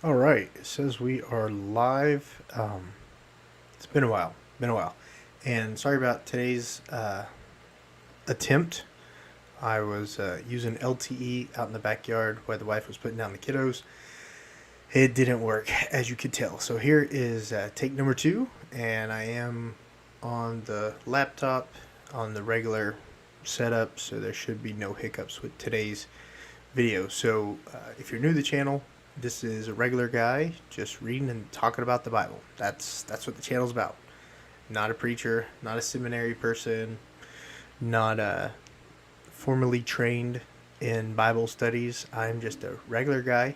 All right, it says we are live. It's been a while, and sorry about today's attempt. I was using LTE out in the backyard while the wife was putting down the kiddos. It didn't work, as you could tell. So here is take number two, and I am on the laptop on the regular setup, so there should be no hiccups with today's video. So if you're new to the channel, this is a regular guy just reading and talking about the Bible. That's what the channel's about. Not a preacher, not a seminary person, not formally trained in Bible studies. I'm just a regular guy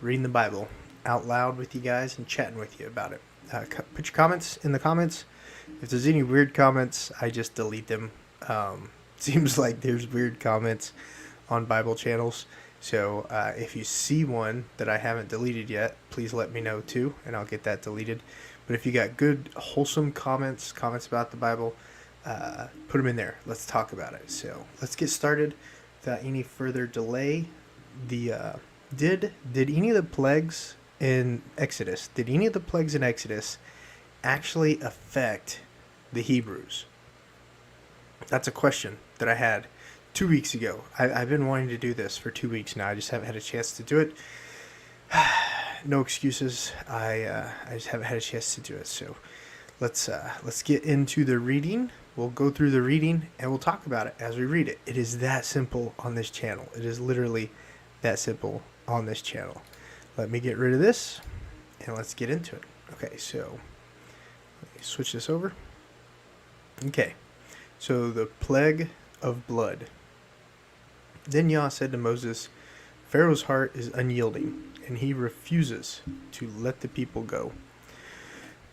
reading the Bible out loud with you guys and chatting with you about it. Put your comments in the comments. If there's any weird comments, I just delete them. Seems like there's weird comments on Bible channels. So if you see one that I haven't deleted yet, please let me know too, and I'll get that deleted. But if you got good, wholesome comments about the Bible, put them in there. Let's talk about it. So let's get started without any further delay. Did any of the plagues in Exodus, actually affect the Hebrews? That's a question that I had 2 weeks ago. I've been wanting to do this for 2 weeks now. I just haven't had a chance to do it. No excuses. I just haven't had a chance to do it. So let's get into the reading. We'll go through the reading and we'll talk about it as we read it. It is that simple on this channel. It is literally that simple on this channel. Let me get rid of this and let's get into it. Okay, so let me switch this over. Okay, so the plague of blood. Then Yah said to Moses, Pharaoh's heart is unyielding, and he refuses to let the people go.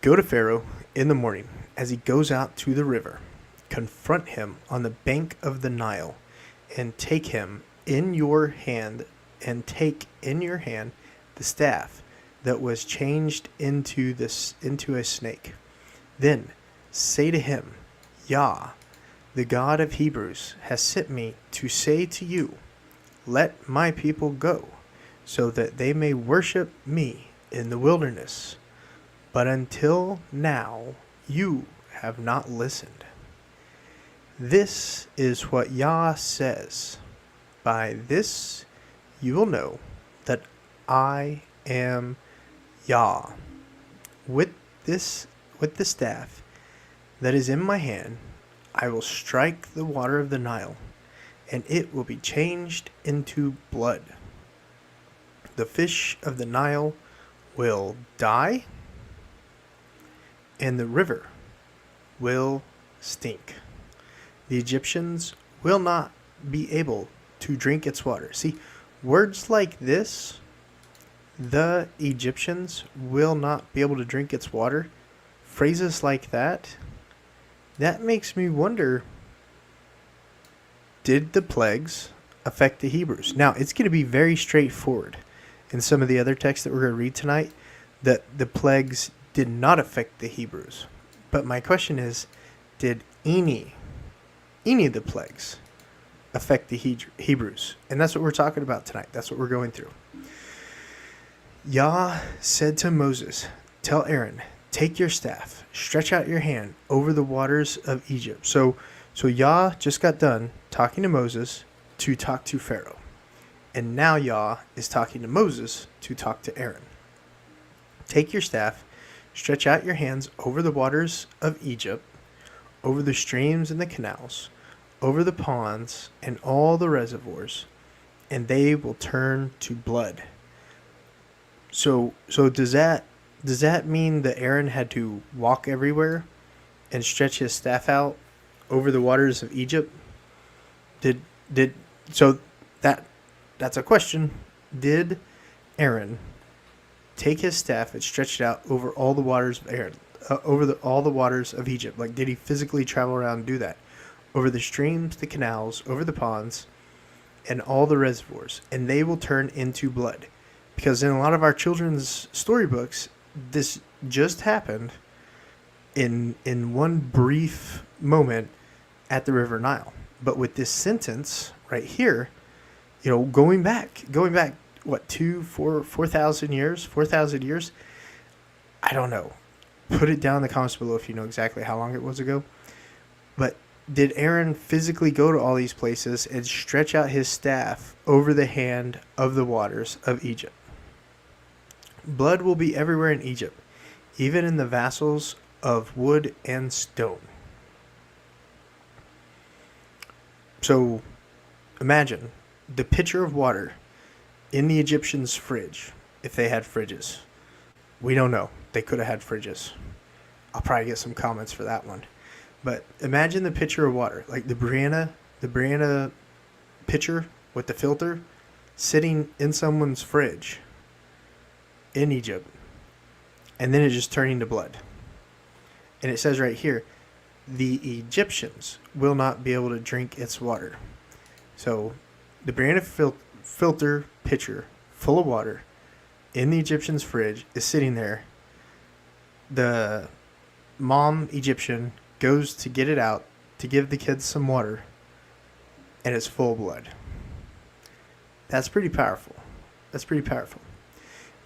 Go to Pharaoh in the morning as he goes out to the river. Confront him on the bank of the Nile, and take in your hand the staff that was changed into a snake. Then say to him, Yah, the God of Hebrews, has sent me to say to you, let my people go, so that they may worship me in the wilderness. But until now you have not listened. This is what Yah says. By this you will know that I am Yah. With the staff that is in my hand, I will strike the water of the Nile, and it will be changed into blood. The fish of the Nile will die, and the river will stink. The Egyptians will not be able to drink its water. See, words like this, the Egyptians will not be able to drink its water, phrases like that, that makes me wonder, did the plagues affect the Hebrews? Now, it's going to be very straightforward in some of the other texts that we're going to read tonight that the plagues did not affect the Hebrews. But my question is, did any of the plagues affect the Hebrews? And that's what we're talking about tonight. That's what we're going through. Yah said to Moses, tell Aaron, take your staff, stretch out your hand over the waters of Egypt. So Yah just got done talking to Moses to talk to Pharaoh. And now Yah is talking to Moses to talk to Aaron. Take your staff, stretch out your hands over the waters of Egypt, over the streams and the canals, over the ponds and all the reservoirs, and they will turn to blood. So does that mean that Aaron had to walk everywhere and stretch his staff out over the waters of Egypt? That's a question. Did Aaron take his staff and stretch it out over all the waters of all the waters of Egypt? Like, did he physically travel around and do that? Over the streams, the canals, over the ponds, and all the reservoirs, and they will turn into blood. Because in a lot of our children's storybooks, this just happened in one brief moment at the River Nile. But with this sentence right here, going back what, 4,000 years? 4,000 years? I don't know. Put it down in the comments below if you know exactly how long it was ago. But did Aaron physically go to all these places and stretch out his staff over the hand of the waters of Egypt? Blood will be everywhere in Egypt, even in the vessels of wood and stone. So imagine the pitcher of water in the Egyptians' fridge, if they had fridges. We don't know. They could have had fridges. I'll probably get some comments for that one. But imagine the pitcher of water, like the Brianna pitcher with the filter, sitting in someone's fridge in Egypt, and then it just turning to blood. And it says right here, the Egyptians will not be able to drink its water. So the Brianna filter pitcher full of water in the Egyptian's fridge is sitting there. The mom Egyptian goes to get it out to give the kids some water, and it's full of blood. That's pretty powerful. That's pretty powerful.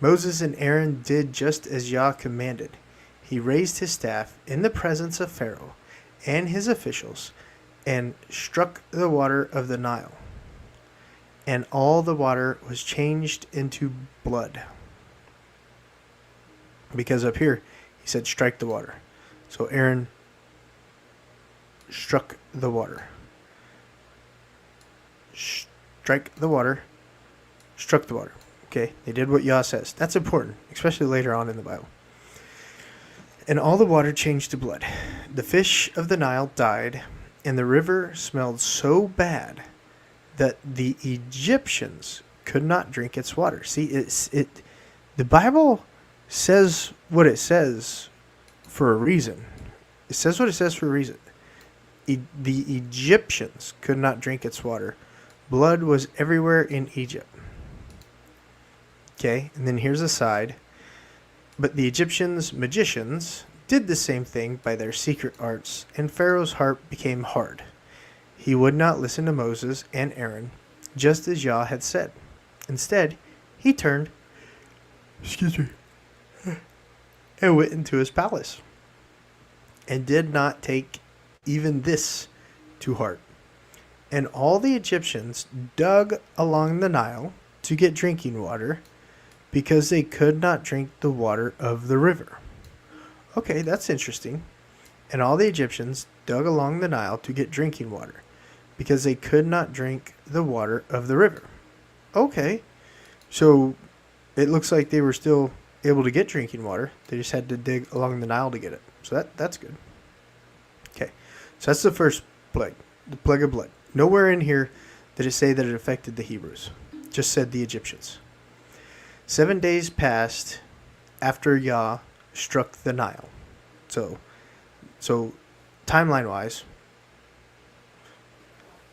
Moses and Aaron did just as Yah commanded. He raised his staff in the presence of Pharaoh and his officials and struck the water of the Nile. And all the water was changed into blood. Because up here, he said, strike the water. So Aaron struck the water. Strike the water. Struck the water. Okay, they did what Yah says. That's important, especially later on in the Bible. And all the water changed to blood. The fish of the Nile died, and the river smelled so bad that the Egyptians could not drink its water. See, the Bible says what it says for a reason. It says what it says for a reason. The Egyptians could not drink its water. Blood was everywhere in Egypt. Okay, and then here's a side. But the Egyptians' magicians did the same thing by their secret arts, and Pharaoh's heart became hard. He would not listen to Moses and Aaron, just as Yah had said. Instead, he turned, and went into his palace, and did not take even this to heart. And all the Egyptians dug along the Nile to get drinking water, because they could not drink the water of the river. Okay, that's interesting. And all the Egyptians dug along the Nile to get drinking water, because they could not drink the water of the river. Okay, so it looks like they were still able to get drinking water. They just had to dig along the Nile to get it. So that's good. Okay, so that's the first plague, the plague of blood. Nowhere in here did it say that it affected the Hebrews. It just said the Egyptians. 7 days passed after Yah struck the Nile. So timeline-wise,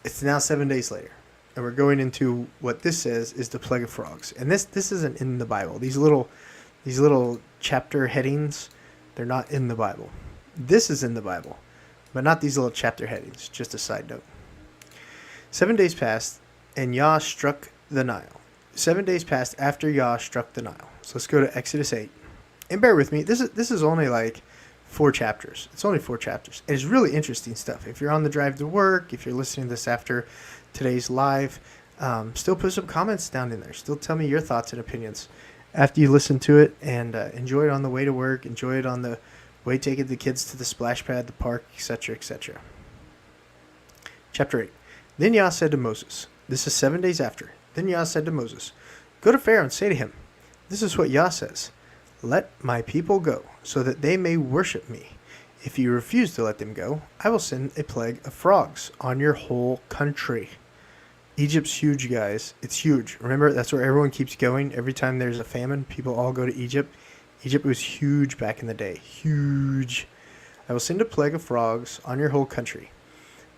it's now 7 days later. And we're going into what this says is the plague of frogs. And this isn't in the Bible. These little chapter headings, they're not in the Bible. This is in the Bible, but not these little chapter headings. Just a side note. 7 days passed, and Yah struck the Nile. 7 days passed after Yah struck the Nile. So let's go to Exodus 8. And bear with me, this is only like 4 chapters. It's only 4 chapters. And it's really interesting stuff. If you're on the drive to work, if you're listening to this after today's live, still put some comments down in there. Still tell me your thoughts and opinions after you listen to it, and enjoy it on the way to work, enjoy it on the way taking the kids to the splash pad, the park, etc., etc. Chapter 8. Then Yah said to Moses, this is 7 days after. Then Yah said to Moses, go to Pharaoh and say to him, this is what Yah says, let my people go, so that they may worship me. If you refuse to let them go, I will send a plague of frogs on your whole country. Egypt's huge, guys. It's huge. Remember, that's where everyone keeps going. Every time there's a famine, people all go to Egypt. Egypt was huge back in the day. Huge. I will send a plague of frogs on your whole country.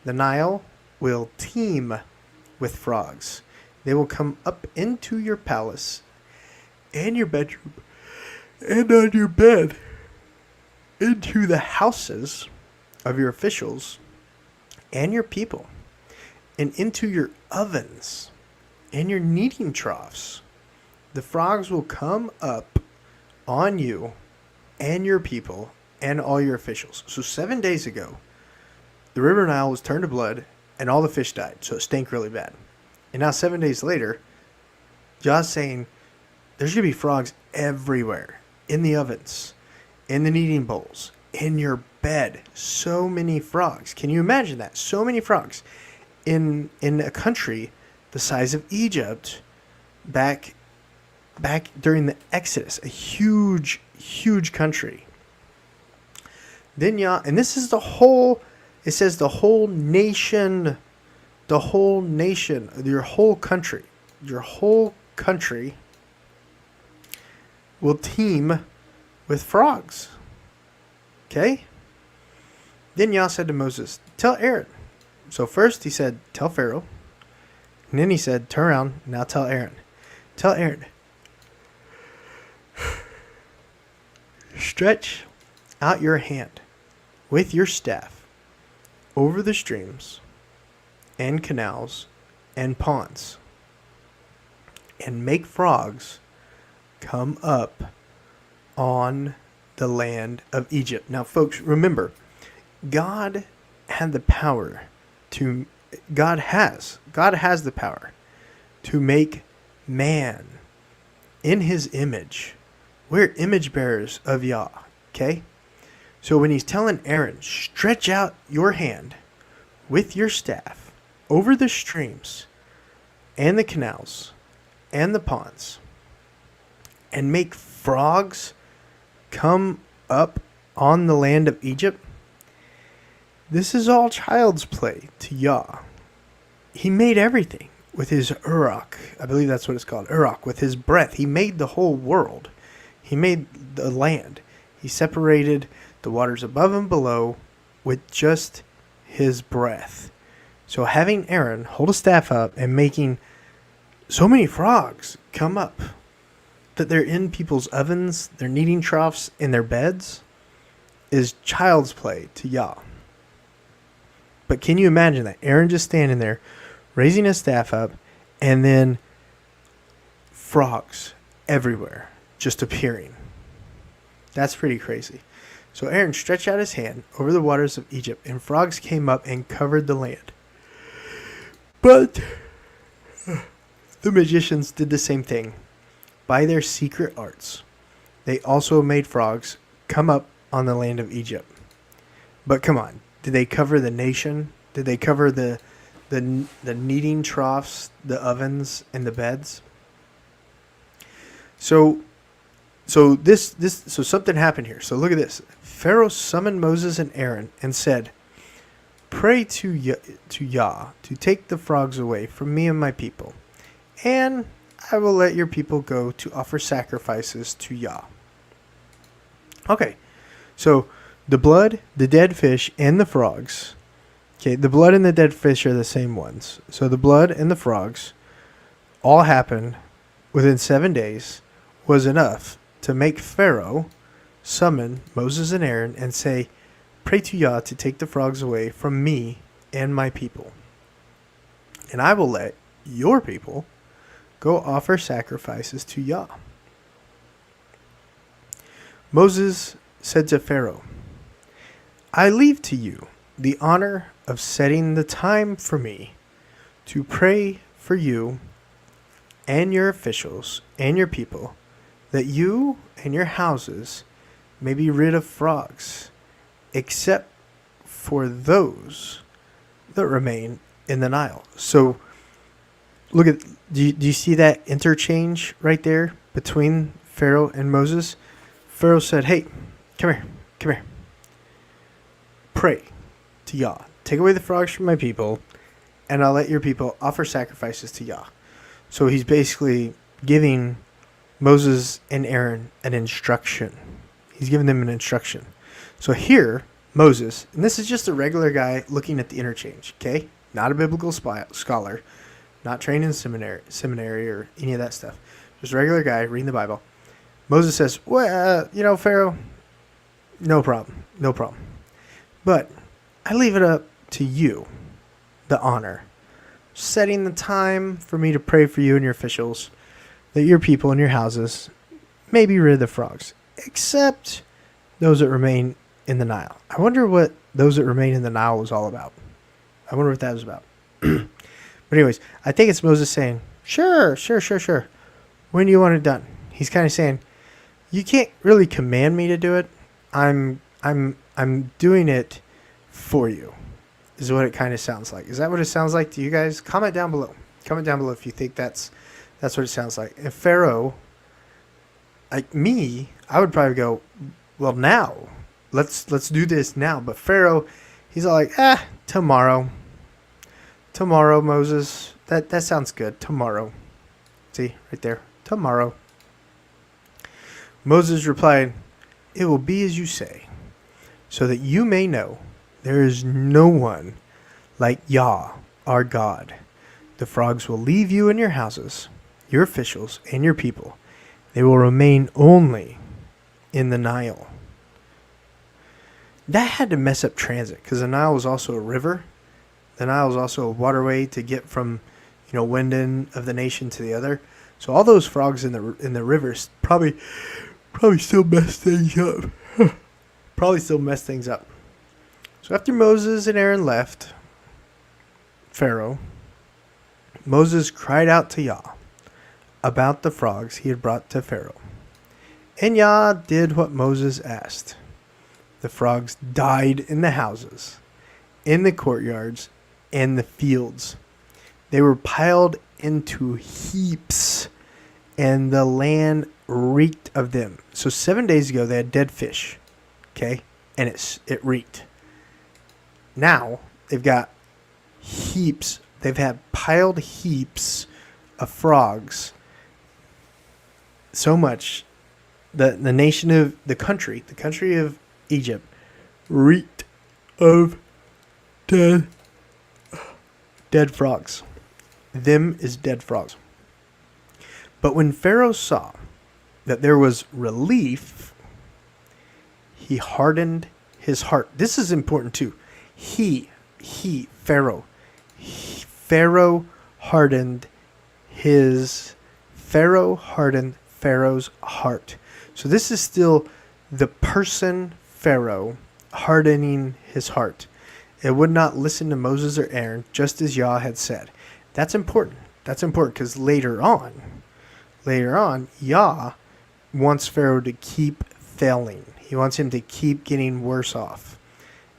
The Nile will teem with frogs. They will come up into your palace and your bedroom and on your bed, into the houses of your officials and your people, and into your ovens and your kneading troughs. the frogs will come up on you and your people and all your officials. So 7 days ago, the river Nile was turned to blood and all the fish died. So it stank really bad. And now 7 days later, Jah's saying there's going to be frogs everywhere. In the ovens, in the kneading bowls, in your bed. So many frogs. Can you imagine that? So many frogs. In a country the size of Egypt back during the Exodus. A huge, huge country. Then and this is the whole, it says the whole nation, your whole country will teem with frogs. Okay? Then Yah said to Moses, tell Aaron. So first he said, tell Pharaoh. And then he said, turn around, now tell Aaron. Tell Aaron, stretch out your hand with your staff over the streams and canals and ponds and make frogs come up on the land of Egypt. Now, folks, remember, God has the power to make man in his image. We're image bearers of Yah, okay? So when he's telling Aaron, stretch out your hand with your staff over the streams and the canals and the ponds and make frogs come up on the land of Egypt, this is all child's play to Yah. He made everything with his Uruk. I believe that's what it's called, Uruk. With his breath, he made the whole world. He made the land. He separated the waters above and below with just his breath. So having Aaron hold a staff up and making so many frogs come up that they're in people's ovens, their kneading troughs, in their beds is child's play to Yah. But can you imagine that? Aaron just standing there, raising his staff up, and then frogs everywhere just appearing. That's pretty crazy. So Aaron stretched out his hand over the waters of Egypt, and frogs came up and covered the land. But the magicians did the same thing. By their secret arts, they also made frogs come up on the land of Egypt. But come on, did they cover the nation? Did they cover the kneading troughs, the ovens, and the beds? So something happened here. So look at this. Pharaoh summoned Moses and Aaron and said, "Pray to Yah to take the frogs away from me and my people, and I will let your people go to offer sacrifices to Yah." Okay, so the blood, the dead fish, and the frogs. Okay, the blood and the dead fish are the same ones. So the blood and the frogs all happened within 7 days was enough to make Pharaoh summon Moses and Aaron and say, "Pray to Yah to take the frogs away from me and my people. And I will let your people go offer sacrifices to Yah." Moses said to Pharaoh, "I leave to you the honor of setting the time for me to pray for you and your officials and your people, that you and your houses may be rid of frogs, except for those that remain in the Nile." So look at, do you see that interchange right there between Pharaoh and Moses? Pharaoh said, "Hey, come here. Pray to Yah. Take away the frogs from my people, and I'll let your people offer sacrifices to Yah." So he's basically giving Moses and Aaron an instruction. He's giving them an instruction. So here, Moses, and this is just a regular guy looking at the interchange, okay? Not a biblical scholar, not trained in seminary or any of that stuff. Just a regular guy reading the Bible. Moses says, "Well, Pharaoh, no problem. But I leave it up to you, the honor, setting the time for me to pray for you and your officials, that your people and your houses may be rid of the frogs, except those that remain in the Nile. I wonder what those that remain in the Nile was all about. I wonder what that was about. But anyways, I think it's Moses saying, sure. When do you want it done? He's kind of saying, you can't really command me to do it. I'm doing it for you, is what it kind of sounds like. Is that what it sounds like to you guys? Comment down below. Comment down below if you think that's what it sounds like. And Pharaoh, like me, I would probably go, well, now. Let's do this now. But Pharaoh, he's all like, tomorrow. Tomorrow, Moses. That sounds good. Tomorrow. See, right there. Tomorrow. Moses replied, it will be as you say, so that you may know there is no one like Yah, our God. The frogs will leave you and your houses, your officials, and your people. They will remain only in the Nile. That had to mess up transit, because the Nile was also a river. The Nile was also a waterway to get from, one end of the nation to the other. So all those frogs in the rivers probably still mess things up. So after Moses and Aaron left Pharaoh, Moses cried out to Yah about the frogs he had brought to Pharaoh. And Yah did what Moses asked. The frogs died in the houses, in the courtyards, and the fields. They were piled into heaps, and the land reeked of them. So 7 days ago, they had dead fish, okay? And it reeked. Now, they've got heaps. They've had piled heaps of frogs. So much that the country of Egypt reeked of dead frogs. Them is dead frogs. But when Pharaoh saw that there was relief, he hardened his heart. This is important too. Pharaoh hardened Pharaoh's heart. So this is still the person Pharaoh hardening his heart. It would not listen to Moses or Aaron, just as Yah had said. That's important. That's important because later on, Yah wants Pharaoh to keep failing. He wants him to keep getting worse off.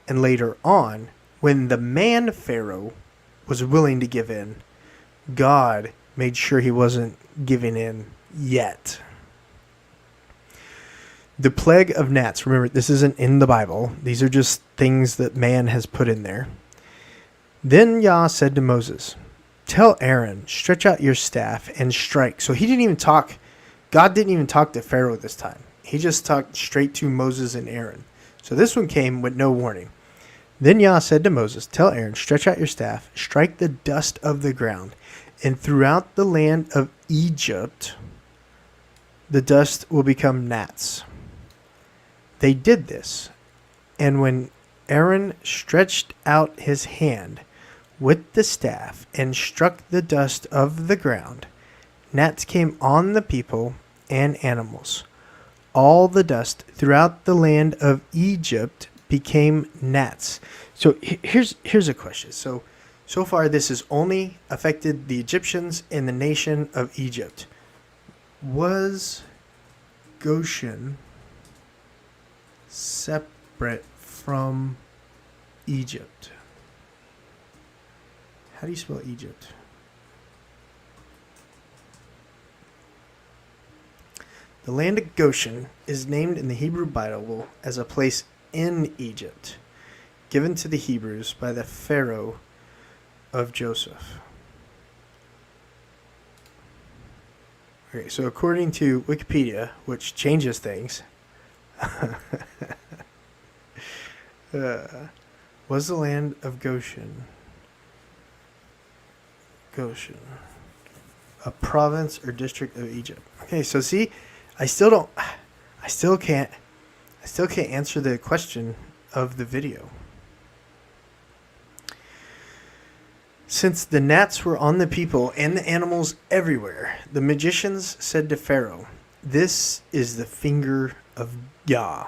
And later on, when the man Pharaoh was willing to give in, God made sure he wasn't giving in yet. The plague of gnats. Remember, this isn't in the Bible. These are just things that man has put in there. Then Yah said to Moses, tell Aaron, stretch out your staff and strike. So he didn't even talk. God didn't even talk to Pharaoh this time. He just talked straight to Moses and Aaron. So this one came with no warning. Then Yah said to Moses, tell Aaron, stretch out your staff, strike the dust of the ground, and throughout the land of Egypt, the dust will become gnats. They did this, and when Aaron stretched out his hand with the staff and struck the dust of the ground, gnats came on the people and animals. All the dust throughout the land of Egypt became gnats. So here's a question. So far this has only affected the Egyptians and the nation of Egypt. Was Goshen separate from Egypt? How do you spell Egypt? The land of Goshen is named in the Hebrew Bible as a place in Egypt, given to the Hebrews by the Pharaoh of Joseph. Okay, so according to Wikipedia, which changes things, was the land of Goshen a province or district of Egypt? Okay, so see, I still can't answer the question of the video. Since the gnats were on the people and the animals everywhere, the magicians said to Pharaoh, "This is the finger of Yah."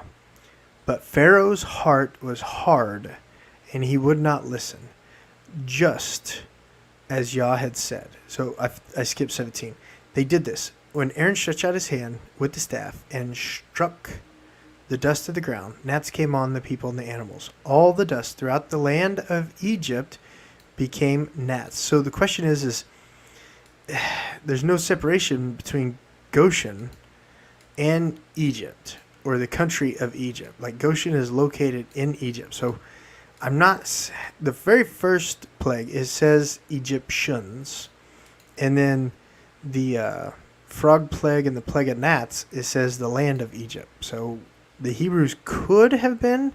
But Pharaoh's heart was hard, and he would not listen, just as Yah had said. So I skipped 17. They did this. When Aaron stretched out his hand with the staff and struck the dust of the ground, gnats came on the people and the animals. All the dust throughout the land of Egypt became gnats. So the question is there's no separation between Goshen and Egypt, or the country of Egypt. Like, Goshen is located in Egypt. So the very first plague, it says Egyptians, and then the frog plague and the plague of gnats, it says the land of Egypt. So the Hebrews could have been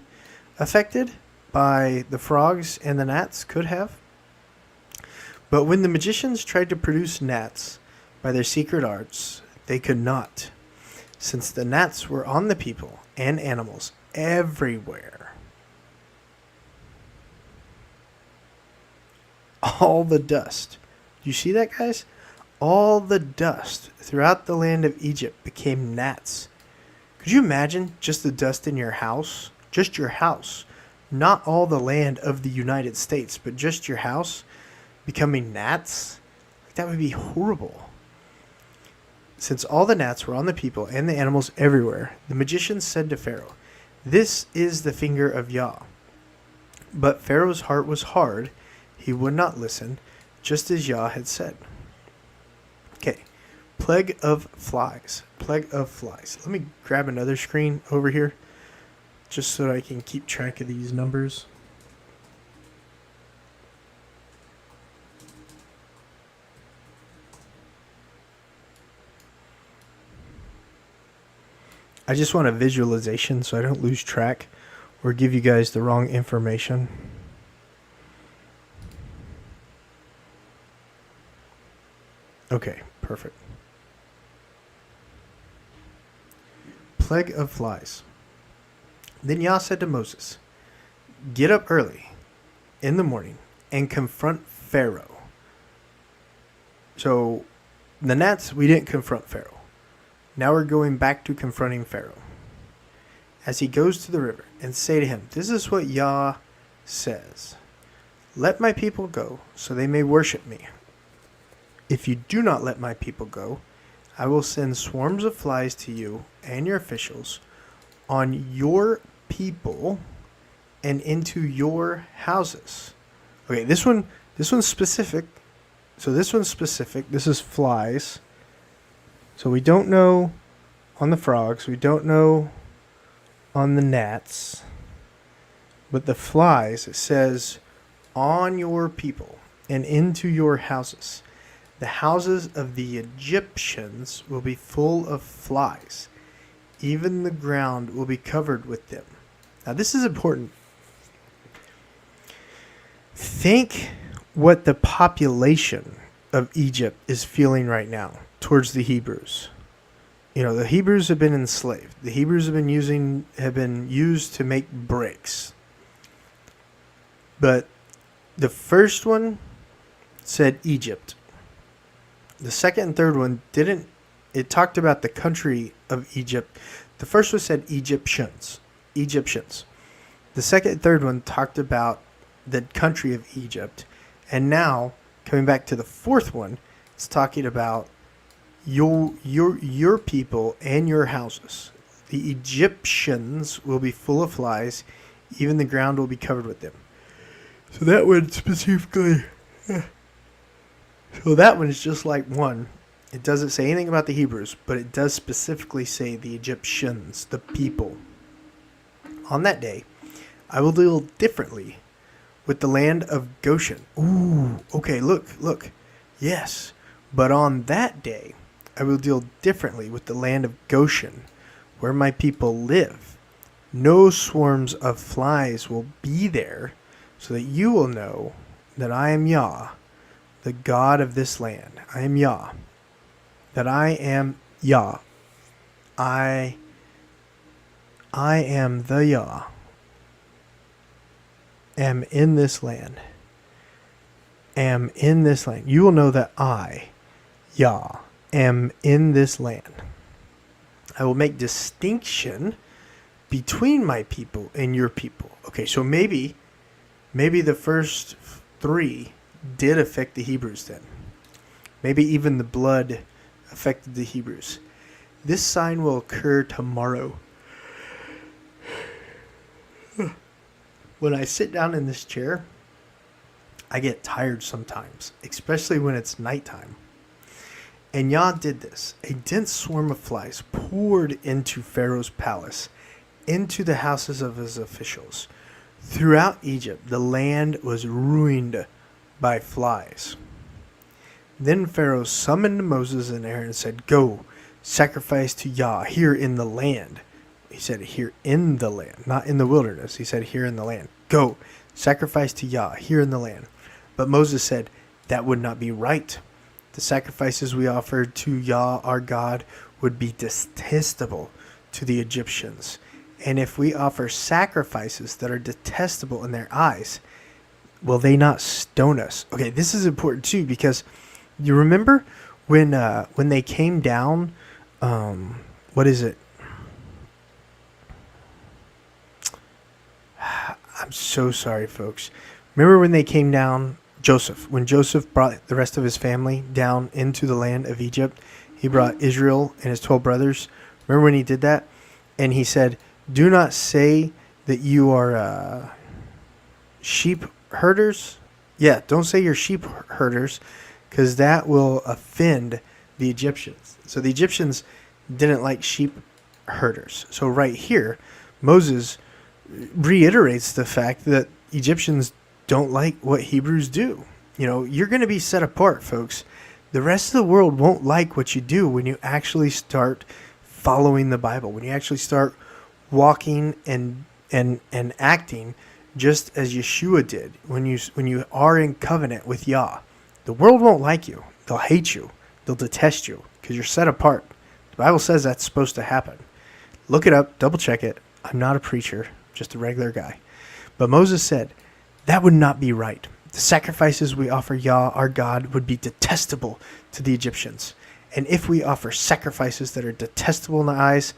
affected by the frogs, and the gnats could have. But when the magicians tried to produce gnats by their secret arts, they could not, since the gnats were on the people and animals everywhere. All the dust. Do you see that, guys? All the dust throughout the land of Egypt became gnats. Could you imagine just the dust in your house? Just your house. Not all the land of the United States, but just your house becoming gnats? That would be horrible. Since all the gnats were on the people and the animals everywhere, the magicians said to Pharaoh, "This is the finger of Yah." But Pharaoh's heart was hard. He would not listen, just as Yah had said. Okay. Plague of flies. Plague of flies. Let me grab another screen over here, just so I can keep track of these numbers. I just want a visualization so I don't lose track or give you guys the wrong information. Okay, perfect. Plague of flies. Then Yah said to Moses, "Get up early in the morning and confront Pharaoh." So the gnats, we didn't confront Pharaoh. Now we're going back to confronting Pharaoh. As he goes to the river, and say to him, "This is what Yah says. Let my people go, so they may worship me. If you do not let my people go, I will send swarms of flies to you and your officials on your people and into your houses." Okay, this one's specific. So this one's specific. This is flies. So we don't know on the frogs. We don't know on the gnats. But the flies, it says, on your people and into your houses. The houses of the Egyptians will be full of flies. Even the ground will be covered with them. Now this is important. Think what the population of Egypt is feeling right now towards the Hebrews. You know, the Hebrews have been enslaved. The Hebrews have been used to make bricks. But the first one said Egypt. The second and third one didn't. It talked about the country of Egypt. The first one said Egyptians. The second and third one talked about the country of Egypt. And now, coming back to the fourth one, it's talking about your people and your houses. The Egyptians will be full of flies. Even the ground will be covered with them. So that one specifically. So that one is just like one. It doesn't say anything about the Hebrews, but it does specifically say the Egyptians, the people. On that day, I will deal differently with the land of Goshen. Ooh, okay, look. Yes, but on that day, I will deal differently with the land of Goshen, where my people live. No swarms of flies will be there, so that you will know that I am Yah, the God of this land. I am Yah. That I am Yah. I am the Yah. Am in this land. am in this land. You will know that I, Yah, am in this land. I will make distinction between my people and your people. Okay, so maybe the first 3 did affect the Hebrews then. Maybe even the blood affected the Hebrews. This sign will occur tomorrow. When I sit down in this chair, I get tired sometimes, especially when it's nighttime. And Yah did this. A dense swarm of flies poured into Pharaoh's palace, into the houses of his officials. Throughout Egypt, the land was ruined by flies. Then Pharaoh summoned Moses and Aaron and said, "Go, sacrifice to Yah here in the land." He said here in the land, not in the wilderness. He said here in the land. "Go, sacrifice to Yah here in the land." But Moses said, "That would not be right. The sacrifices we offered to Yah our God would be detestable to the Egyptians. And if we offer sacrifices that are detestable in their eyes, will they not stone us?" Okay, this is important too, because you remember when they came down, what is it? I'm so sorry, folks. Remember when they came down, when Joseph brought the rest of his family down into the land of Egypt, he brought Israel and his 12 brothers. Remember when he did that? And he said, "Do not say that you are sheep herders." Yeah, don't say you're sheep herders, because that will offend the Egyptians. So the Egyptians didn't like sheep herders. So right here, Moses reiterates the fact that Egyptians don't like what Hebrews do. You know, you're going to be set apart, folks. The rest of the world won't like what you do when you actually start following the Bible, when you actually start walking and acting just as Yeshua did, when you are in covenant with Yah. The world won't like you. They'll hate you. They'll detest you because you're set apart. The Bible says that's supposed to happen. Look it up. Double check it. I'm not a preacher, just a regular guy. But Moses said, that would not be right. The sacrifices we offer Yah, our God, would be detestable to the Egyptians. And if we offer sacrifices that are detestable in the eyes,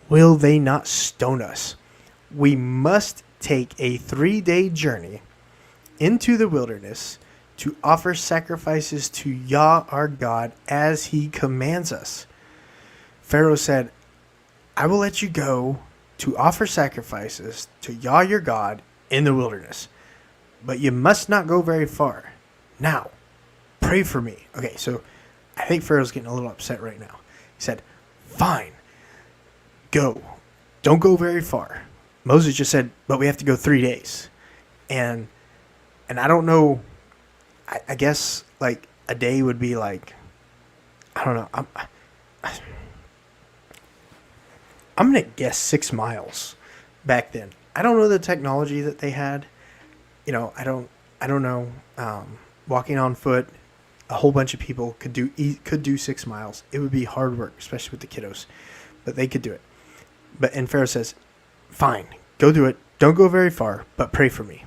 will they not stone us? We must take a 3-day journey into the wilderness to offer sacrifices to Yah our God as he commands us. Pharaoh said, "I will let you go to offer sacrifices to Yah your God in the wilderness, but you must not go very far. Now, pray for me." Okay, so I think Pharaoh's getting a little upset right now. He said, "Fine, go. Don't go very far." Moses just said, "But we have to go 3 days." And I don't know, I guess like a day would be like, I don't know. I'm going to guess 6 miles back then. I don't know the technology that they had. You know, I don't know. Walking on foot, a whole bunch of people could do 6 miles. It would be hard work, especially with the kiddos, but they could do it. And Pharaoh says, "Fine, go do it. Don't go very far, but pray for me."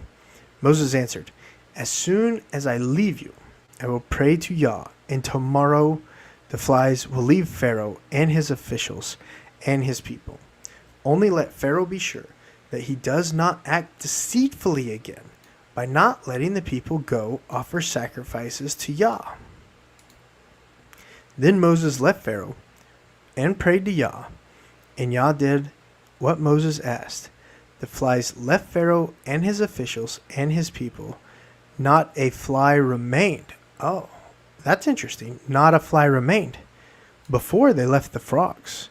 Moses answered, "As soon as I leave you, I will pray to Yah, and tomorrow the flies will leave Pharaoh and his officials and his people. Only let Pharaoh be sure that he does not act deceitfully again by not letting the people go offer sacrifices to Yah." Then Moses left Pharaoh and prayed to Yah, and Yah did what Moses asked. The flies left Pharaoh and his officials and his people. Not a fly remained. Oh, that's interesting. Not a fly remained. Before they left the frogs,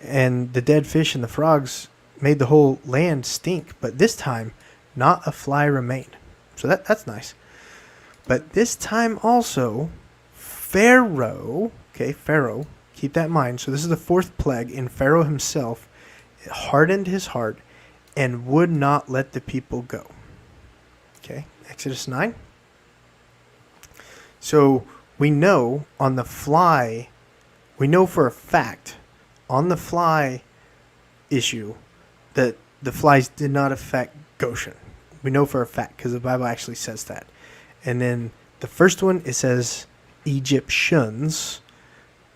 and the dead fish and the frogs made the whole land stink. But this time, not a fly remained. So that's nice. But this time also, Pharaoh, keep that in mind. So this is the 4th plague, and Pharaoh himself hardened his heart and would not let the people go. Okay, Exodus 9. So we know on the fly, we know for a fact on the fly issue that the flies did not affect Goshen. We know for a fact because the Bible actually says that. And then The first one, it says Egyptians.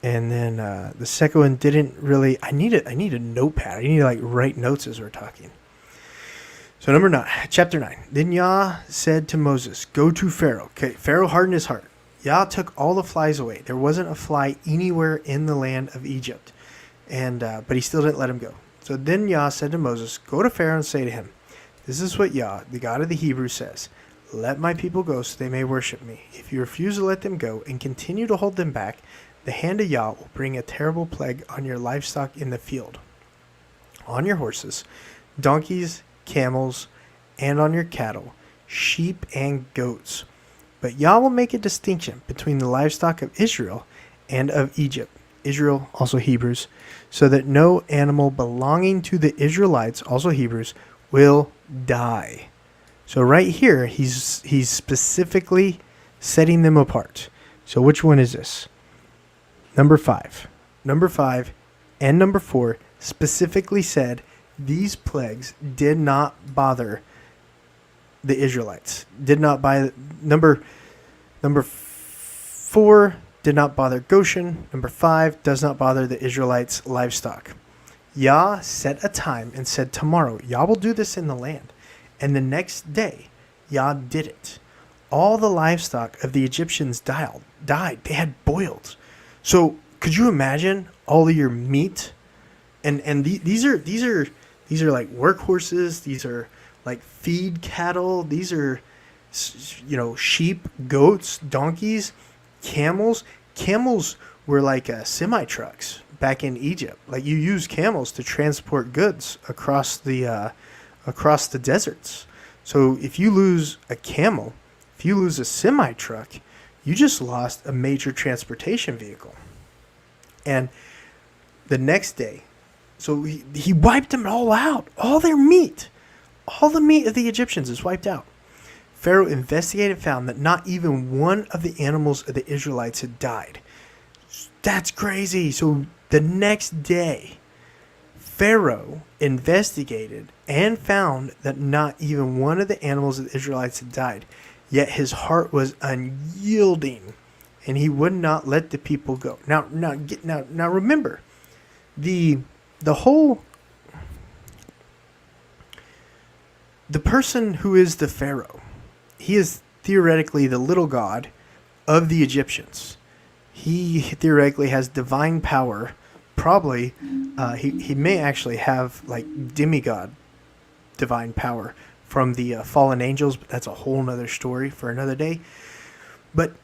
And then the second one didn't really. I need a notepad. I need to write notes as we're talking. So number 9, chapter 9. Then Yah said to Moses, "Go to Pharaoh." Okay, Pharaoh hardened his heart. Yah took all the flies away. There wasn't a fly anywhere in the land of Egypt, and but he still didn't let him go. So then Yah said to Moses, "Go to Pharaoh and say to him, 'This is what Yah, the God of the Hebrews, says: Let my people go so they may worship me. If you refuse to let them go and continue to hold them back, the hand of Yah will bring a terrible plague on your livestock in the field, on your horses, donkeys, camels, and on your cattle, sheep and goats. But Yah will make a distinction between the livestock of Israel and of Egypt,'" Israel, also Hebrews, "so that no animal belonging to the Israelites," also Hebrews, "will die." So right here, he's specifically setting them apart. So which one is this? Number 5 and number 4 specifically said these plagues did not bother the Israelites. Did not buy number 4 did not bother Goshen. Number 5 does not bother the Israelites' livestock. Yah set a time and said, "Tomorrow Yah will do this in the land." And the next day Yah did it. All the livestock of the Egyptians died. They had boils. So could you imagine all of your meat? And these are like workhorses. These are like feed cattle. These are, sheep, goats, donkeys, camels. Camels were like semi trucks back in Egypt. Like you use camels to transport goods across the deserts. So if you lose a camel, if you lose a semi truck, you just lost a major transportation vehicle. And the next day, so he wiped them all out. All their meat. All the meat of the Egyptians is wiped out. Pharaoh investigated and found that not even one of the animals of the Israelites had died. That's crazy. So the next day, Pharaoh investigated and found that not even one of the animals of the Israelites had died. Yet his heart was unyielding, and he would not let the people go. Now remember, the person who is the Pharaoh, he is theoretically the little god of the Egyptians. He theoretically has divine power. Probably, he may actually have like demigod divine power from the fallen angels, but that's a whole nother story for another day. But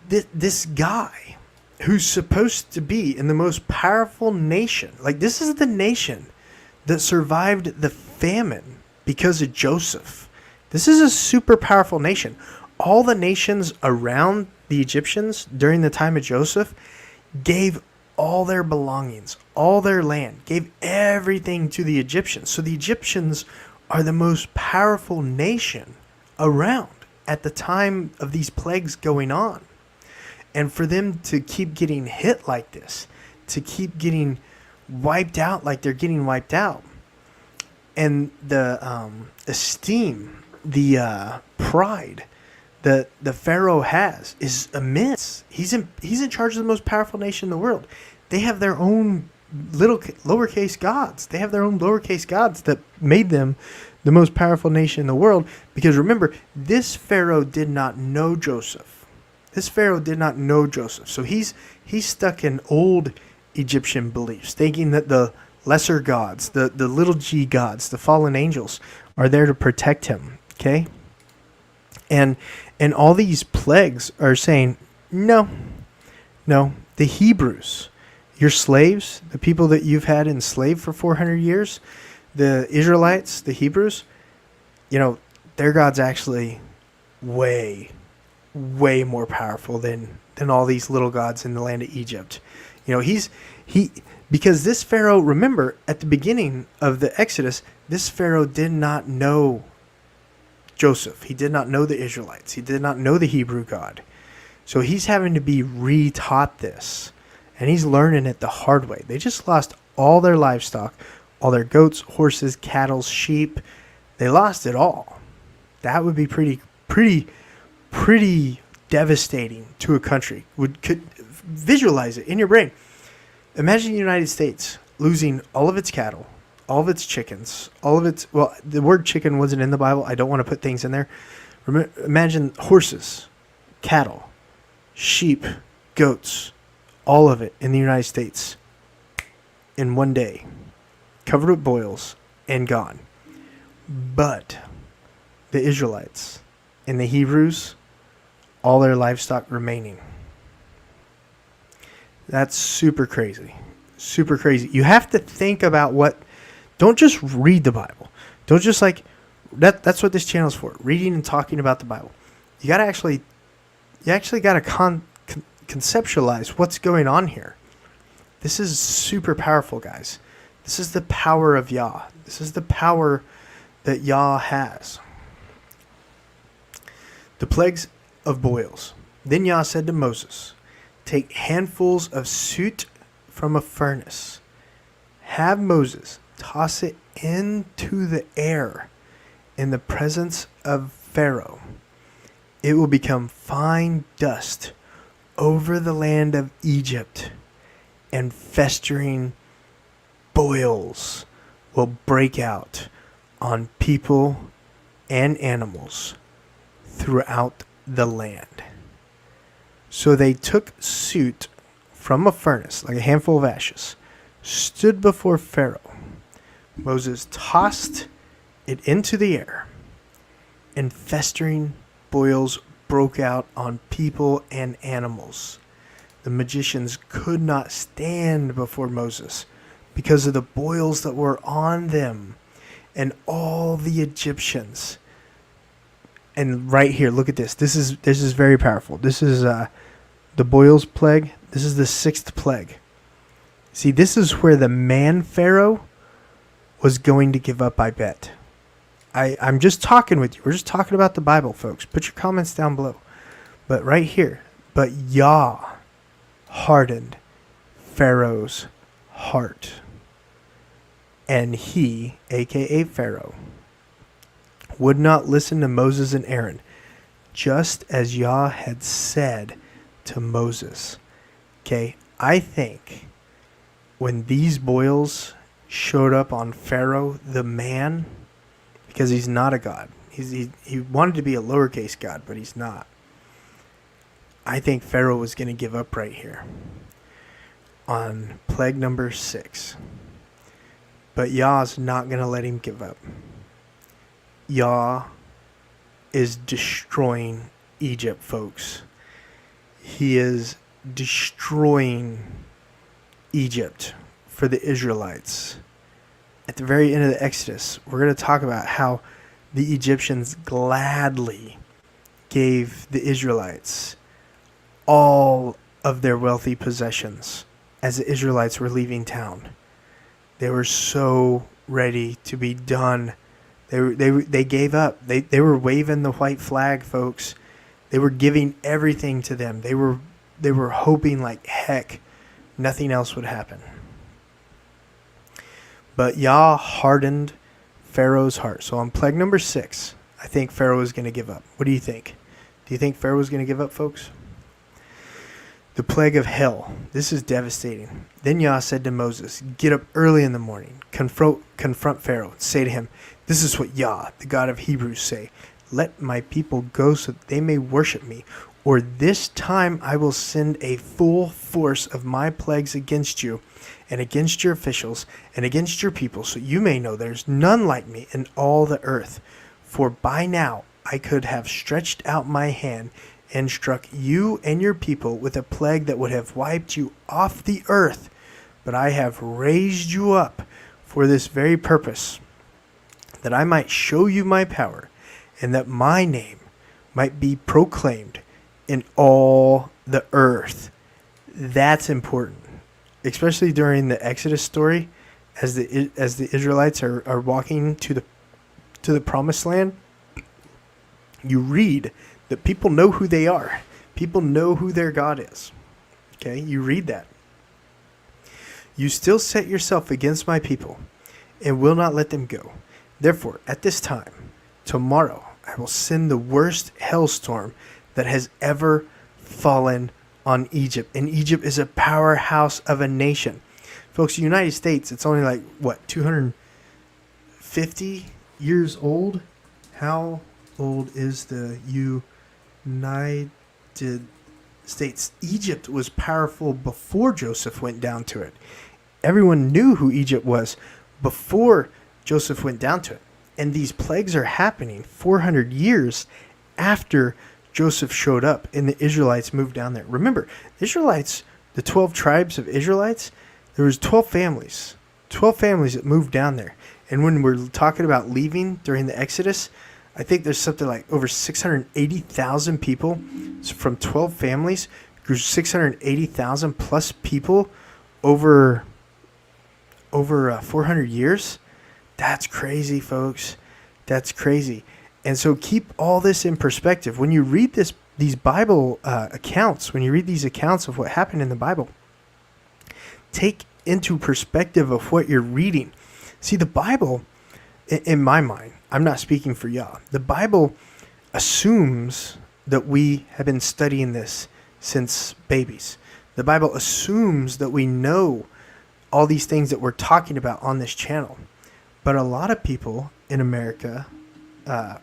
this guy who's supposed to be in the most powerful nation, like this is the nation that survived the famine because of Joseph. This is a super powerful nation. All the nations around the Egyptians during the time of Joseph gave all their belongings, all their land, gave everything to the Egyptians. So the Egyptians are the most powerful nation around at the time of these plagues going on. And for them to keep getting hit like this, to keep getting wiped out like they're getting wiped out, and the esteem, the pride that the Pharaoh has is immense. He's in charge of the most powerful nation in the world. They have their own lowercase gods. They have their own lowercase gods that made them the most powerful nation in the world. Because remember, this Pharaoh did not know Joseph. So he's stuck in old Egyptian beliefs, thinking that the lesser gods, the little g gods, the fallen angels, are there to protect him. Okay? And all these plagues are saying, no, the Hebrews, your slaves, the people that you've had enslaved for 400 years, the Israelites, the Hebrews, their God's actually way more powerful than all these little gods in the land of Egypt. Because this Pharaoh, remember, at the beginning of the Exodus, this Pharaoh did not know Joseph. He did not know the Israelites. He did not know the Hebrew God. So he's having to be re-taught this. And he's learning it the hard way. They just lost all their livestock, all their goats, horses, cattle, sheep. They lost it all. That would be pretty devastating to a country. Could visualize it in your brain. Imagine the United States losing all of its cattle, all of its chickens, all of its, well, the word chicken wasn't in the Bible. I don't want to put things in there. Imagine horses, cattle, sheep, goats, all of it in the United States in one day, covered with boils and gone. But the Israelites and the Hebrews, all their livestock remaining. That's super crazy. Super crazy. You have to think about don't just read the Bible. Don't just that's what this channel is for. Reading and talking about the Bible. You got to actually got to conceptualize what's going on here. This is super powerful, guys. This is the power of Yah. This is the power that Yah has. The plagues of boils. Then Yah said to Moses, take handfuls of soot from a furnace. Have Moses toss it into the air in the presence of Pharaoh. It will become fine dust over the land of Egypt, and festering boils will break out on people and animals throughout the land. So they took soot from a furnace, like a handful of ashes, stood before Pharaoh. Moses tossed it into the air, and festering boils broke out on people and animals. The magicians could not stand before Moses because of the boils that were on them, and all the Egyptians. And right here, look at this. This is very powerful. This is the boils plague. This is the 6th plague. See, this is where the man Pharaoh was going to give up, I bet. I'm just talking with you. We're just talking about the Bible, folks. Put your comments down below. But right here, but Yah hardened Pharaoh's heart. And he, aka Pharaoh, would not listen to Moses and Aaron, just as Yah had said to Moses. Okay, I think when these boils showed up on Pharaoh, the man, because he's not a god. He wanted to be a lowercase god, but he's not. I think Pharaoh was going to give up right here on plague number 6. But Yah's not going to let him give up. Yah is destroying Egypt, folks. He is destroying Egypt for the Israelites. At the very end of the Exodus, we're going to talk about how the Egyptians gladly gave the Israelites all of their wealthy possessions as the Israelites were leaving town. They were so ready to be done. They gave up. They were waving the white flag, folks. They were giving everything to them. They were hoping like heck nothing else would happen. But Yah hardened Pharaoh's heart. So on plague number 6, I think Pharaoh is going to give up. What do you think? Do you think Pharaoh is going to give up, folks? The plague of hell. This is devastating. Then Yah said to Moses, get up early in the morning, confront Pharaoh, and say to him, this is what Yah, the God of Hebrews, say. Let my people go so that they may worship me, or this time I will send a full force of my plagues against you, and against your officials, and against your people, so you may know there's none like me in all the earth. For by now I could have stretched out my hand and struck you and your people with a plague that would have wiped you off the earth. But I have raised you up for this very purpose, that I might show you my power, and that my name might be proclaimed in all the earth. That's important, especially during the Exodus story, as the Israelites are walking to the promised land. You read that people know who they are. People know who their God is. Okay, you read that. You still set yourself against my people and will not let them go. Therefore, at this time, tomorrow, I will send the worst hailstorm that has ever fallen on Egypt. And Egypt is a powerhouse of a nation. Folks, the United States, it's only like, what, 250 years old? How old is the United States? Egypt was powerful before Joseph went down to it. Everyone knew who Egypt was before Joseph went down to it. And these plagues are happening 400 years after Joseph showed up and the Israelites moved down there. Remember, Israelites, the 12 tribes of Israelites, there was 12 families that moved down there. And when we're talking about leaving during the Exodus, I think there's something like over 680,000 people from 12 families, grew 680,000 plus people over 400 years. That's crazy, folks. That's crazy. And so keep all this in perspective. When you read these Bible accounts, when you read these accounts of what happened in the Bible, take into perspective of what you're reading. See, the Bible, in my mind, I'm not speaking for y'all. The Bible assumes that we have been studying this since babies. The Bible assumes that we know all these things that we're talking about on this channel. But a lot of people in America,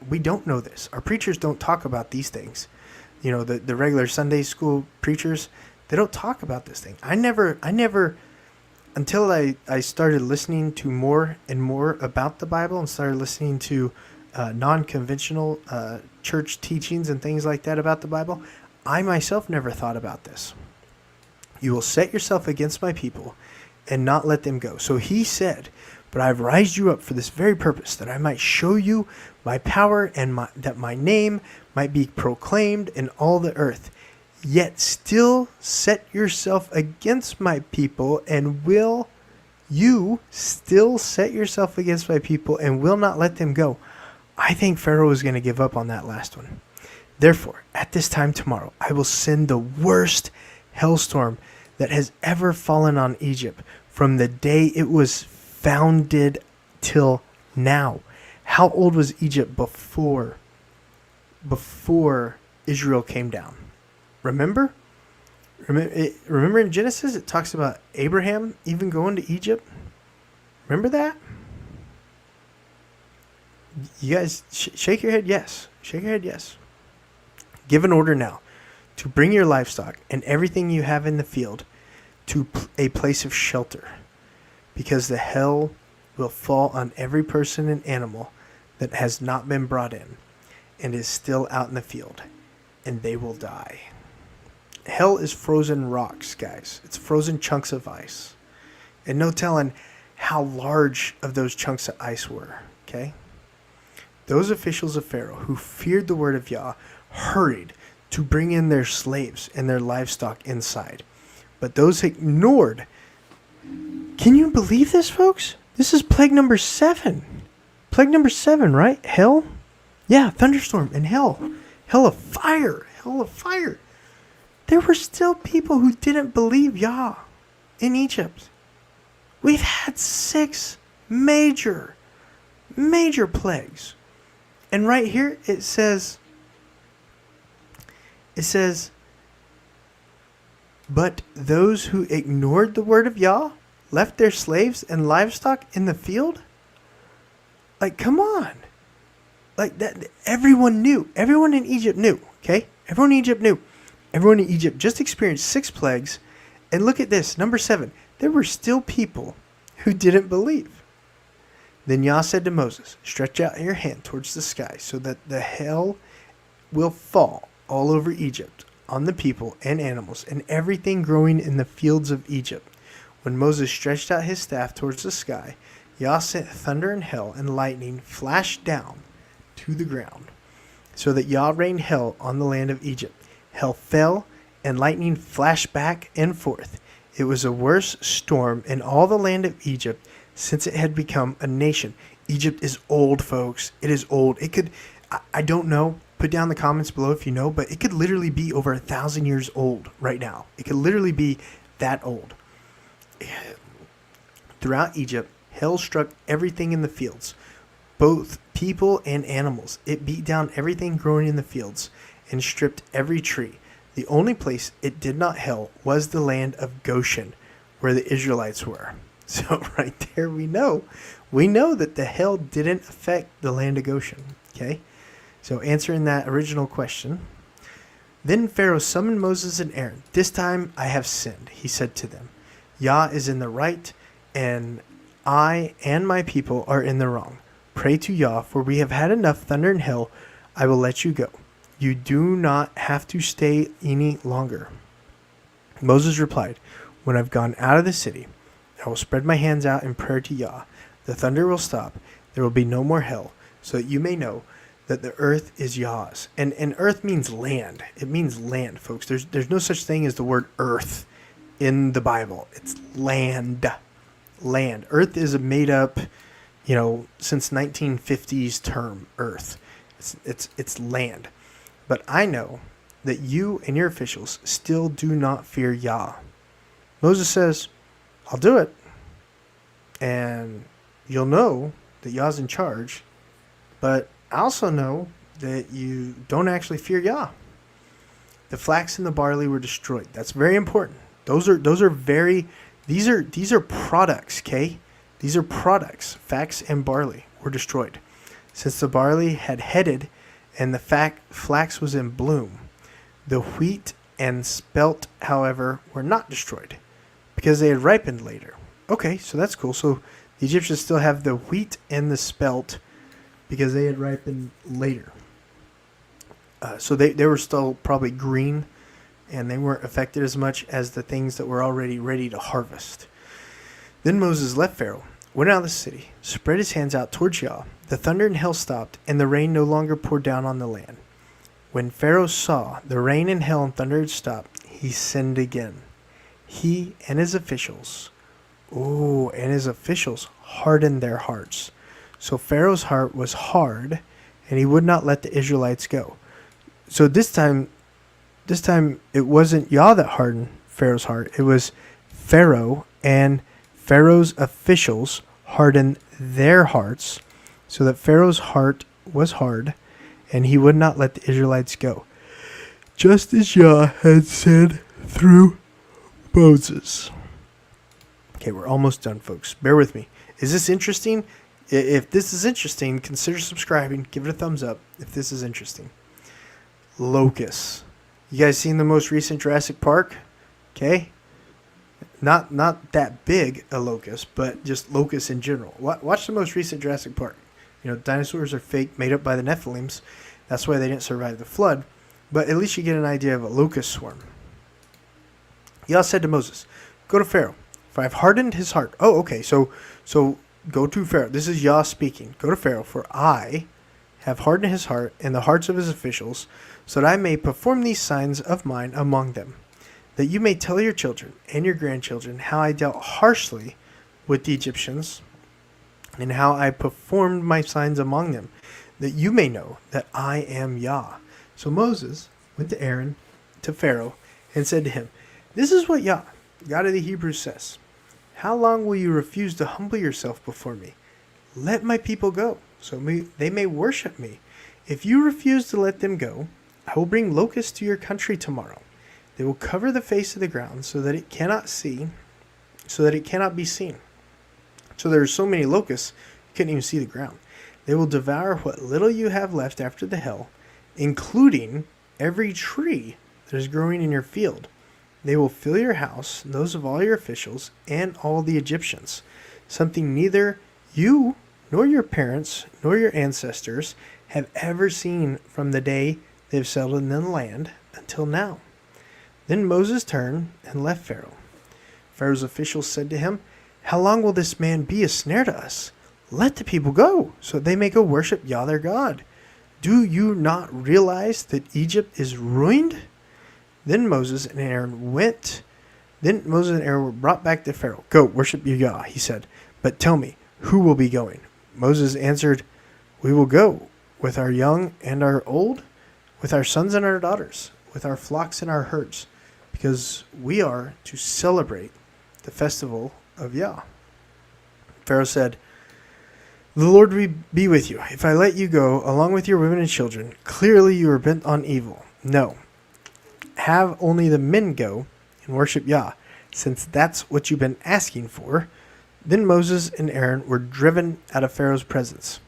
we don't know this. Our preachers don't talk about these things. You know, the regular Sunday school preachers, they don't talk about this thing. I never, until I started listening to more and more about the Bible and started listening to non-conventional church teachings and things like that about the Bible, I myself never thought about this. You will set yourself against my people and not let them go. So he said, but I've raised you up for this very purpose, that I might show you my power and that my name might be proclaimed in all the earth. Yet still set yourself against my people, and will you still set yourself against my people and will not let them go? I think Pharaoh is going to give up on that last one. Therefore, at this time tomorrow, I will send the worst hailstorm that has ever fallen on Egypt from the day it was founded till now. How old was Egypt before Israel came down? Remember in Genesis, it talks about Abraham even going to Egypt. Remember that? You guys, shake your head yes. Shake your head yes. Give an order now to bring your livestock and everything you have in the field to a place of shelter, because the hell will fall on every person and animal that has not been brought in and is still out in the field, and they will die. Hell is frozen rocks, guys. It's frozen chunks of ice. And no telling how large of those chunks of ice were, okay? Those officials of Pharaoh who feared the word of Yah hurried to bring in their slaves and their livestock inside. But those ignored. Can you believe this, folks? This is plague number 7. Plague number 7, right? Hell? Yeah, thunderstorm and hell. Hell of fire. Hell of fire. There were still people who didn't believe Yah in Egypt. We've had 6 major plagues. And right here it says, but those who ignored the word of Yah left their slaves and livestock in the field? Like, come on. Like, that, everyone knew. Everyone in Egypt knew, okay? Everyone in Egypt knew. Everyone in Egypt just experienced 6 plagues. And look at this, number 7. There were still people who didn't believe. Then Yah said to Moses, stretch out your hand towards the sky so that the hail will fall all over Egypt, on the people and animals and everything growing in the fields of Egypt. When Moses stretched out his staff towards the sky, Yah sent thunder and hail and lightning flashed down to the ground, so that Yah rained hail on the land of Egypt. Hail fell, and lightning flashed back and forth. It was a worse storm in all the land of Egypt since it had become a nation. Egypt is old, folks. It is old. It could, I don't know. Put down the comments below if you know, but it could literally be over 1,000 years old right now. It could literally be that old. Throughout Egypt, hail struck everything in the fields, both people and animals. It beat down everything growing in the fields, and stripped every tree. The only place it did not hail was the land of Goshen, where the Israelites were. So right there we know that the hail didn't affect the land of Goshen. Okay? So answering that original question. Then Pharaoh summoned Moses and Aaron. This time I have sinned, he said to them. Yah is in the right, and I and my people are in the wrong. Pray to Yah, for we have had enough thunder and hail. I will let you go. You do not have to stay any longer. Moses replied, when I've gone out of the city, I will spread my hands out in prayer to Yah. The thunder will stop. There will be no more hail, so that you may know that the earth is Yah's. And earth means land. It means land, folks. There's no such thing as the word earth in the Bible. It's land. Land. Earth is a made up, since 1950s term, earth. It's land. But I know that you and your officials still do not fear Yah. Moses says, I'll do it. And you'll know that Yah's in charge. But I also know that you don't actually fear Yah. The flax and the barley were destroyed. That's very important. These are products, okay? These are products. Flax and barley were destroyed. Since the barley had headed and the flax was in bloom, the wheat and spelt, however, were not destroyed because they had ripened later. Okay, so that's cool. So the Egyptians still have the wheat and the spelt because they had ripened later. So they were still probably green, and they weren't affected as much as the things that were already ready to harvest. Then Moses left Pharaoh, went out of the city, spread his hands out towards Yah. The thunder and hail stopped, and the rain no longer poured down on the land. When Pharaoh saw the rain and hail and thunder had stopped, he sinned again. He and his officials, hardened their hearts. So Pharaoh's heart was hard, and he would not let the Israelites go. So this time it wasn't Yah that hardened Pharaoh's heart. It was Pharaoh, and Pharaoh's officials hardened their hearts, so that Pharaoh's heart was hard, and he would not let the Israelites go, just as Yah had said through Moses. Okay, we're almost done, folks. Bear with me. Is this interesting? If this is interesting, consider subscribing. Give it a thumbs up if this is interesting. Locusts. You guys seen the most recent Jurassic Park? Okay. Not that big a locust, but just locusts in general. Watch the most recent Jurassic Park. Dinosaurs are fake, made up by the Nephilims. That's why they didn't survive the flood. But at least you get an idea of a locust swarm. Yah said to Moses, go to Pharaoh, for I've hardened his heart. Oh, okay. So go to Pharaoh. This is Yah speaking. Go to Pharaoh, for I have hardened his heart and the hearts of his officials, so that I may perform these signs of mine among them, that you may tell your children and your grandchildren how I dealt harshly with the Egyptians, and how I performed my signs among them, that you may know that I am Yah. So Moses went to Aaron, to Pharaoh, and said to him, this is what Yah, God of the Hebrews, says. How long will you refuse to humble yourself before me? Let my people go, so they may worship me. If you refuse to let them go, I will bring locusts to your country tomorrow. They will cover the face of the ground so that it cannot be seen. So there are so many locusts, you couldn't even see the ground. They will devour what little you have left after the hail, including every tree that is growing in your field. They will fill your house, those of all your officials, and all the Egyptians, something neither you nor your parents nor your ancestors have ever seen from the day they have settled in the land until now. Then Moses turned and left Pharaoh. Pharaoh's officials said to him, how long will this man be a snare to us? Let the people go, so that they may go worship Yah their God. Do you not realize that Egypt is ruined? Then Moses and Aaron were brought back to Pharaoh. Go, worship your Yah, he said. But tell me, who will be going? Moses answered, we will go, with our young and our old, with our sons and our daughters, with our flocks and our herds, because we are to celebrate the festival of Yah. Pharaoh said, the Lord be with you. If I let you go, along with your women and children, clearly you are bent on evil. No, have only the men go and worship Yah, since that's what you've been asking for." Then Moses and Aaron were driven out of Pharaoh's presence.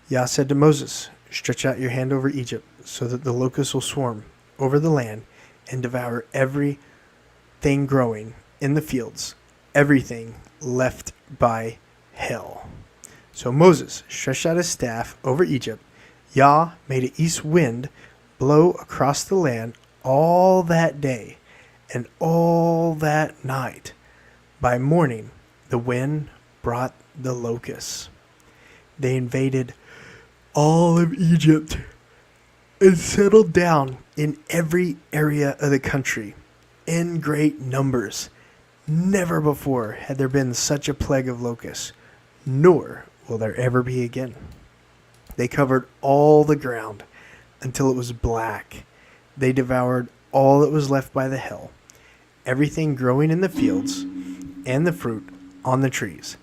Yah said to Moses, "Stretch out your hand over Egypt, so that the locusts will swarm over the land and devour everything growing in the fields, everything left by hell." So Moses stretched out his staff over Egypt. Yah made an east wind blow across the land all that day and all that night. By morning, the wind brought the locusts. They invaded all of Egypt and settled down in every area of the country in great numbers. Never before had there been such a plague of locusts, nor will there ever be again. They covered all the ground until it was black. They devoured all that was left by the hail, everything growing in the fields and the fruit on the trees.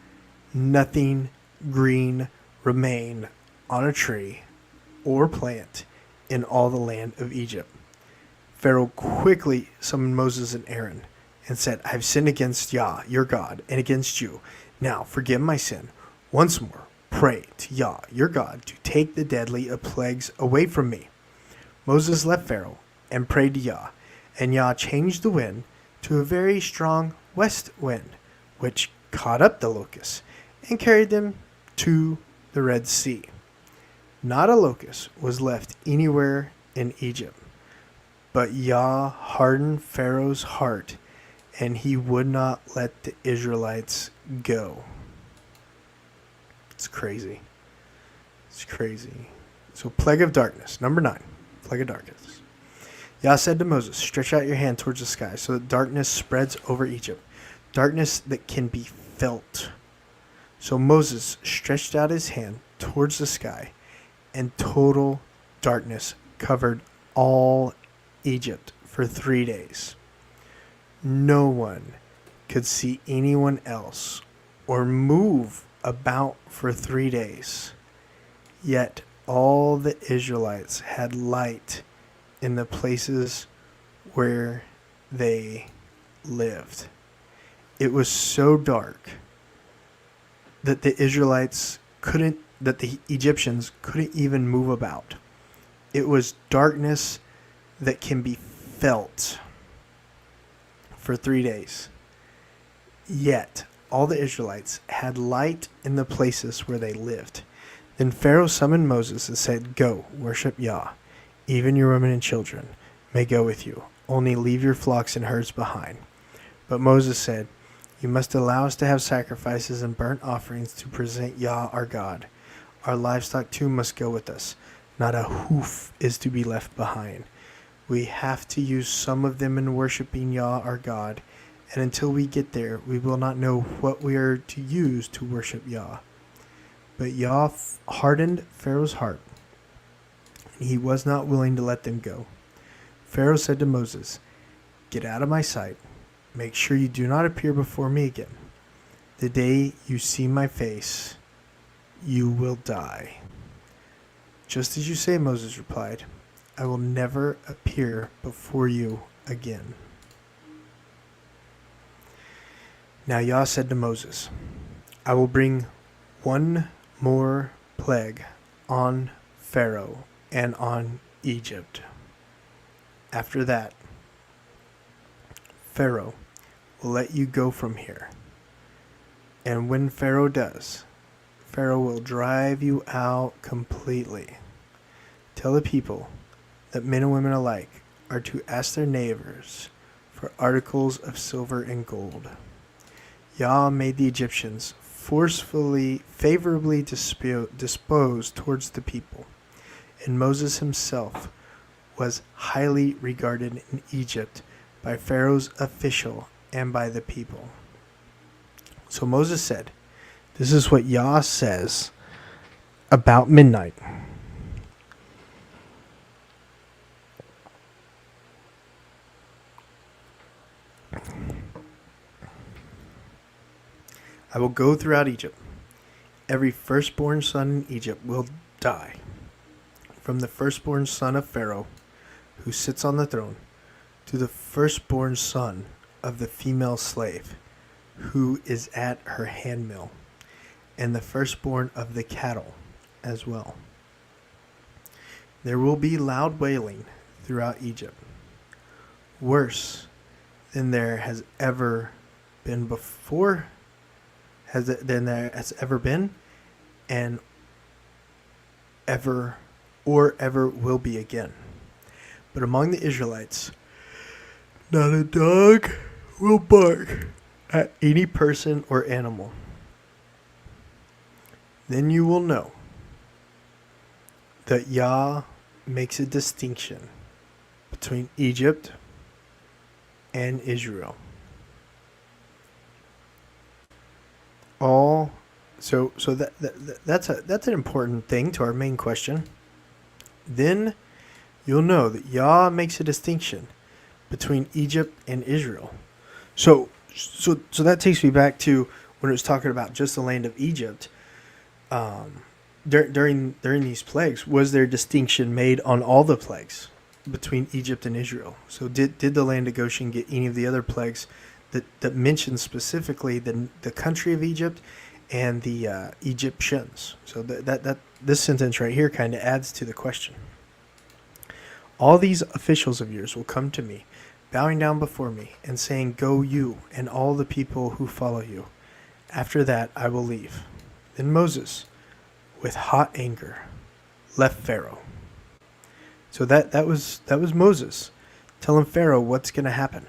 Nothing green remained on a tree or plant in all the land of Egypt. Pharaoh quickly summoned Moses and Aaron and said, "I have sinned against Yah, your God, and against you. Now forgive my sin. Once more, pray to Yah, your God, to take the deadly plagues away from me." Moses left Pharaoh and prayed to Yah, and Yah changed the wind to a very strong west wind, which caught up the locusts and carried them to the Red Sea. Not a locust was left anywhere in Egypt, but Yah hardened Pharaoh's heart, and he would not let the Israelites go. It's crazy. It's crazy. So, plague of darkness. Number 9, plague of darkness. Yah said to Moses, "Stretch out your hand towards the sky so that darkness spreads over Egypt, darkness that can be felt." So Moses stretched out his hand towards the sky, and total darkness covered all Egypt for 3 days. No one could see anyone else or move about for 3 days. Yet all the Israelites had light in the places where they lived. It was so dark that the Egyptians couldn't even move about. It was darkness that can be felt for 3 days. Yet all the Israelites had light in the places where they lived. Then Pharaoh summoned Moses and said, "Go, worship Yah. Even your women and children may go with you. Only leave your flocks and herds behind." But Moses said, "You must allow us to have sacrifices and burnt offerings to present Yah our God. Our livestock too must go with us. Not a hoof is to be left behind. We have to use some of them in worshiping Yah our God, and until we get there, we will not know what we are to use to worship Yah." But Yah hardened Pharaoh's heart, and he was not willing to let them go. Pharaoh said to Moses, "Get out of my sight. Make sure you do not appear before me again. The day you see my face, you will die." "Just as you say," Moses replied. "I will never appear before you again." Now Yah said to Moses, "I will bring one more plague on Pharaoh and on Egypt. After that, Pharaoh will let you go from here. And when Pharaoh does, Pharaoh will drive you out completely. Tell the people that men and women alike are to ask their neighbors for articles of silver and gold." Yah made the Egyptians favorably disposed towards the people, and Moses himself was highly regarded in Egypt by Pharaoh's official and by the people. So Moses said, "This is what Yah says about midnight. I will go throughout Egypt. Every firstborn son in Egypt will die, from the firstborn son of Pharaoh, who sits on the throne, to the firstborn son of the female slave who is at her handmill, and the firstborn of the cattle as well. There will be loud wailing throughout Egypt, worse than there has ever been before, than there has ever been, and ever will be again. But among the Israelites, not a dog will bark at any person or animal. Then you will know that Yah makes a distinction between Egypt and Israel. That's an important thing to our main question. Then you'll know that Yah makes a distinction between Egypt and Israel. So that takes me back to when it was talking about just the land of Egypt. During these plagues, was there distinction made on all the plagues between Egypt and Israel? So did the land of Goshen get any of the other plagues that mentioned specifically the country of Egypt and the Egyptians? So that this sentence right here kind of adds to the question. All these officials of yours will come to me, bowing down before me and saying, "Go you and all the people who follow you. After that I will leave." Then Moses, with hot anger, left Pharaoh. So that was Moses telling Pharaoh what's going to happen.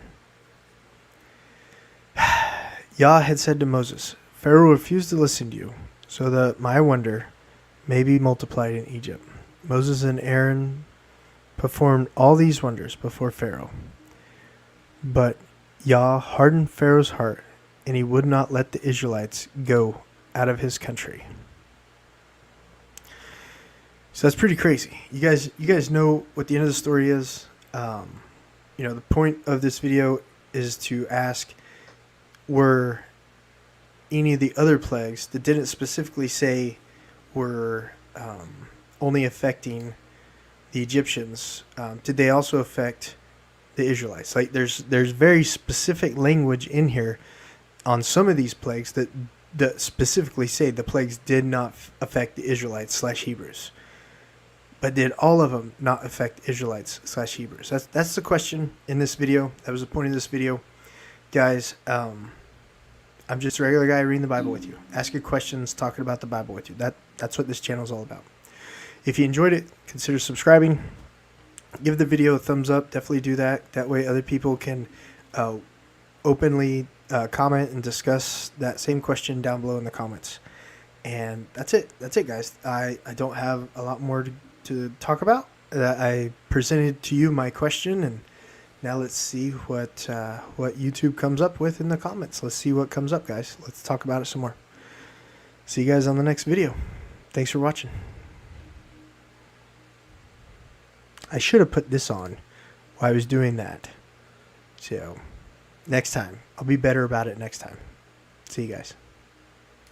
Yah had said to Moses, "Pharaoh refused to listen to you, so that my wonder may be multiplied in Egypt." Moses and Aaron performed all these wonders before Pharaoh. But Yah hardened Pharaoh's heart, and he would not let the Israelites go out of his country. So that's pretty crazy. You guys know what the end of the story is. The point of this video is to ask, were any of the other plagues that didn't specifically say were only affecting the Egyptians, did they also affect the Israelites? Like there's very specific language in here on some of these plagues that specifically say the plagues did not affect the Israelites / Hebrews. But did all of them not affect Israelites / Hebrews? That's the question in this video. That was the point of this video. Guys, I'm just a regular guy reading the Bible with you. Asking questions, talking about the Bible with you. That's what this channel is all about. If you enjoyed it, consider subscribing. Give the video a thumbs up. Definitely do that. That way other people can openly comment and discuss that same question down below in the comments. And that's it. That's it, guys. I don't have a lot more to talk about. I presented to you my question, and now let's see what YouTube comes up with in the comments. Let's see what comes up, guys. Let's talk about it some more. See you guys on the next video. Thanks for watching. I should have put this on while I was doing that. So next time, I'll be better about it next time. See you guys.